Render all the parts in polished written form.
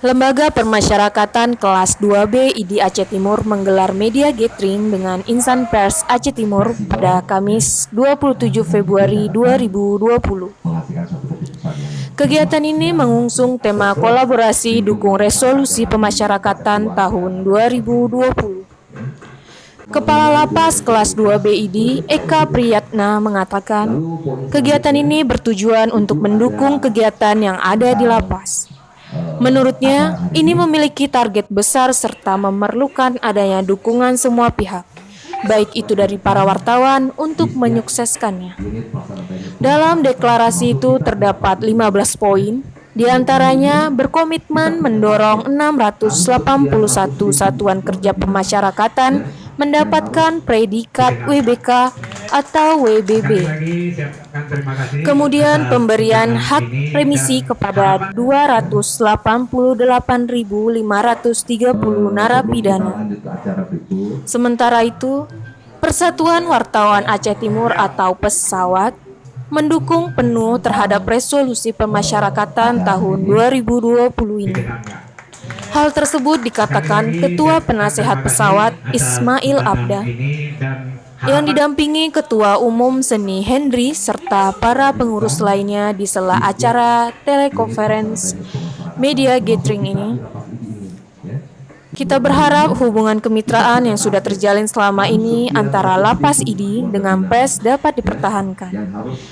Lembaga Permasyarakatan Kelas 2B ID Aceh Timur menggelar media gathering dengan insan pers Aceh Timur pada Kamis 27 Februari 2020. Kegiatan ini mengusung tema kolaborasi dukung resolusi pemasyarakatan tahun 2020. Kepala Lapas Kelas 2B ID, Eka Priyatna mengatakan, kegiatan ini bertujuan untuk mendukung kegiatan yang ada di lapas. Menurutnya, ini memiliki target besar serta memerlukan adanya dukungan semua pihak, baik itu dari para wartawan untuk menyukseskannya. Dalam deklarasi itu terdapat 15 poin, di antaranya berkomitmen mendorong 681 satuan kerja pemasyarakatan mendapatkan predikat WBK atau WBB. Kemudian pemberian hak remisi kepada 288.530 narapidana. Sementara itu, Persatuan Wartawan Aceh Timur atau Pesawat mendukung penuh terhadap resolusi pemasyarakatan tahun 2020 ini. Hal tersebut dikatakan Ketua Penasehat Pesawat Ismail Abda yang didampingi Ketua Umum Seni Henry serta para pengurus lainnya di sela acara telekonferensi media gathering ini. Kita berharap hubungan kemitraan yang sudah terjalin selama ini antara Lapas ID dengan PES dapat dipertahankan.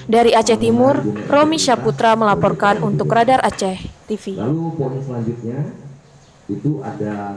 Dari Aceh Timur, Romi Syaputra melaporkan untuk Radar Aceh TV. Lalu poin selanjutnya itu ada